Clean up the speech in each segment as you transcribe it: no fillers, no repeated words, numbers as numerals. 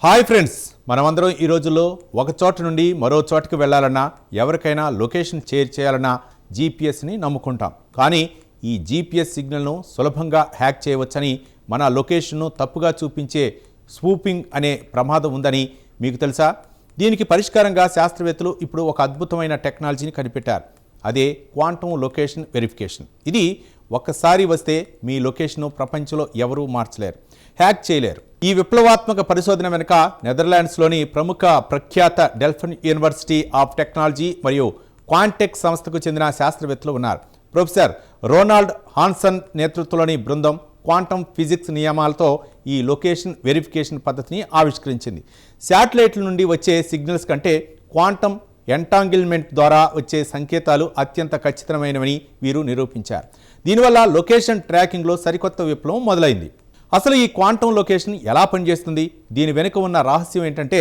Hi friends, మనమందరం ఈ రోజుల్లో ఒక చోట నుండి మరో చోటకి వెళ్ళాలన్నా ఎవరికైనా లొకేషన్ షేర్ చేయాలన్నా జీపీఎస్ని నమ్ముకుంటాం. కానీ ఈ జీపీఎస్ సిగ్నల్ను సులభంగా హ్యాక్ చేయవచ్చని, మన లొకేషన్ను తప్పుగా చూపించే స్వూపింగ్ అనే ప్రమాదం ఉందని మీకు తెలుసా? దీనికి పరిష్కారంగా శాస్త్రవేత్తలు ఇప్పుడు ఒక అద్భుతమైన టెక్నాలజీని కనిపెట్టారు. అదే క్వాంటమ్ లొకేషన్ వెరిఫికేషన్. ఇది ఒక్కసారి వస్తే మీ లొకేషన్ను ప్రపంచంలో ఎవరూ మార్చలేరు, హ్యాక్ చేయలేరు. ఈ విప్లవాత్మక పరిశోధన వెనుక నెదర్లాండ్స్లోని ప్రముఖ ప్రఖ్యాత డెల్ఫన్ యూనివర్సిటీ ఆఫ్ టెక్నాలజీ మరియు క్వాంటెక్ సంస్థకు చెందిన శాస్త్రవేత్తలు ఉన్నారు. ప్రొఫెసర్ రోనాల్డ్ హాన్సన్ నేతృత్వంలోని బృందం క్వాంటమ్ ఫిజిక్స్ నియమాలతో ఈ లొకేషన్ వెరిఫికేషన్ పద్ధతిని ఆవిష్కరించింది. శాటిలైట్ల నుండి వచ్చే సిగ్నల్స్ కంటే క్వాంటమ్ ఎంటాంగిల్మెంట్ ద్వారా వచ్చే సంకేతాలు అత్యంత ఖచ్చితమైనవని వీరు నిరూపించారు. దీనివల్ల లొకేషన్ ట్రాకింగ్లో సరికొత్త విప్లవం మొదలైంది. అసలు ఈ క్వాంటమ్ లొకేషన్ ఎలా పనిచేస్తుంది? దీని వెనుక ఉన్న రహస్యం ఏంటంటే,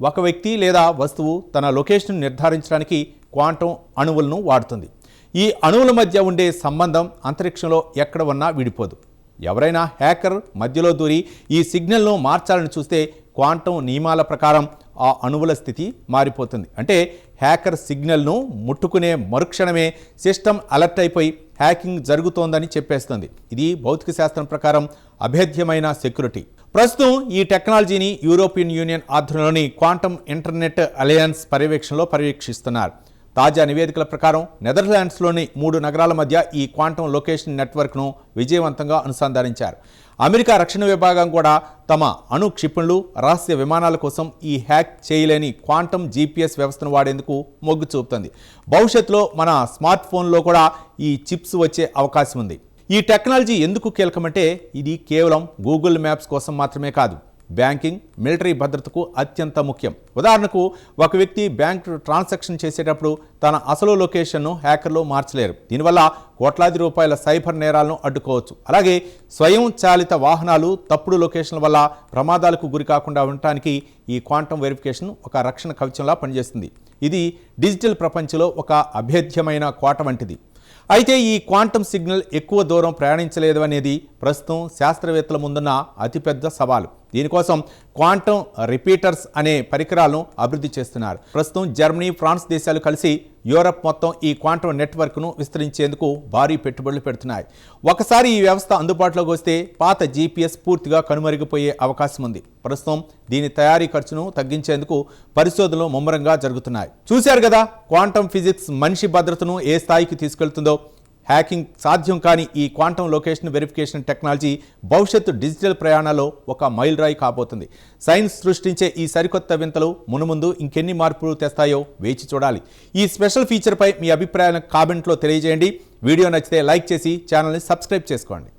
ఒక వ్యక్తి లేదా వస్తువు తన లొకేషన్ నిర్ధారించడానికి క్వాంటమ్ అణువులను వాడుతుంది. ఈ అణువుల మధ్య ఉండే సంబంధం అంతరిక్షంలో ఎక్కడ ఉన్నా విడిపోదు. ఎవరైనా హ్యాకర్ మధ్యలో దూరి ఈ సిగ్నల్ను మార్చాలని చూస్తే క్వాంటమ్ నియమాల ప్రకారం ఆ అణువుల స్థితి మారిపోతుంది. అంటే హ్యాకర్ సిగ్నల్ను ముట్టుకునే మరుక్షణమే సిస్టమ్ అలర్ట్ అయిపోయి హ్యాకింగ్ జరుగుతోందని చెప్పేస్తుంది. ఇది భౌతిక శాస్త్రం ప్రకారం అభేద్యమైన సెక్యూరిటీ. ప్రస్తుతం ఈ టెక్నాలజీని యూరోపియన్ యూనియన్ ఆధ్వర్యంలోని క్వాంటమ్ ఇంటర్నెట్ అలయన్స్ పర్యవేక్షణలో పర్యవేక్షిస్తున్నారు. తాజా నివేదికల ప్రకారం నెదర్లాండ్స్లోని 3 నగరాల మధ్య ఈ క్వాంటమ్ లొకేషన్ నెట్వర్క్ను విజయవంతంగా అనుసంధానించారు. అమెరికా రక్షణ విభాగం కూడా తమ అణు క్షిపణులు, రహస్య విమానాల కోసం ఈ హ్యాక్ చేయలేని క్వాంటమ్ జీపీఎస్ వ్యవస్థను వాడేందుకు మొగ్గు చూపుతుంది. భవిష్యత్తులో మన స్మార్ట్ ఫోన్లో కూడా ఈ చిప్స్ వచ్చే అవకాశం ఉంది. ఈ టెక్నాలజీ ఎందుకు కీలకమంటే, ఇది కేవలం గూగుల్ మ్యాప్స్ కోసం మాత్రమే కాదు, బ్యాంకింగ్, మిలిటరీ భద్రతకు అత్యంత ముఖ్యం. ఉదాహరణకు, ఒక వ్యక్తి బ్యాంక్ ట్రాన్సాక్షన్ చేసేటప్పుడు తన అసలు లొకేషన్ను హ్యాకర్లు మార్చలేరు. దీనివల్ల కోట్లాది రూపాయల సైబర్ నేరాలను అడ్డుకోవచ్చు. అలాగే స్వయం చాలిత వాహనాలు తప్పుడు లొకేషన్ల వల్ల ప్రమాదాలకు గురి కాకుండా ఉండటానికి ఈ క్వాంటమ్ వెరిఫికేషన్ ఒక రక్షణ కవచంలా పనిచేస్తుంది. ఇది డిజిటల్ ప్రపంచంలో ఒక అభేద్యమైన కోట వంటిది. అయితే ఈ క్వాంటమ్ సిగ్నల్ ఎక్కువ దూరం ప్రయాణించలేదు అనేది ప్రస్తుతం శాస్త్రవేత్తల ముందున్న అతిపెద్ద సవాలు. దీనికోసం క్వాంటమ్ రిపీటర్స్ అనే పరికరాలను అభివృద్ధి చేస్తున్నారు. ప్రస్తుతం జర్మనీ, ఫ్రాన్స్ దేశాలు కలిసి యూరప్ మొత్తం ఈ క్వాంటమ్ నెట్వర్క్ను విస్తరించేందుకు భారీ పెట్టుబడులు పెడుతున్నాయి. ఒకసారి ఈ వ్యవస్థ అందుబాటులోకి వస్తే పాత జీపీఎస్ పూర్తిగా కనుమరుగిపోయే అవకాశం ఉంది. ప్రస్తుతం దీని తయారీ ఖర్చును తగ్గించేందుకు పరిశోధనలు ముమ్మరంగా జరుగుతున్నాయి. చూశారు కదా, క్వాంటమ్ ఫిజిక్స్ మనిషి భద్రతను ఏ స్థాయికి తీసుకెళ్తుందో. హ్యాకింగ్ సాధ్యం కాని ఈ క్వాంటమ్ లొకేషన్ వెరిఫికేషన్ టెక్నాలజీ భవిష్యత్తు డిజిటల్ ప్రయాణాల్లో ఒక మైలురాయి కాబోతుంది. సైన్స్ సృష్టించే ఈ సరికొత్త వింతలు మునుముందు ఇంకెన్ని మార్పులు తెస్తాయో వేచి చూడాలి. ఈ స్పెషల్ ఫీచర్పై మీ అభిప్రాయాలను కామెంట్లో తెలియజేయండి. వీడియో నచ్చితే లైక్ చేసి ఛానల్ని సబ్స్క్రైబ్ చేసుకోండి.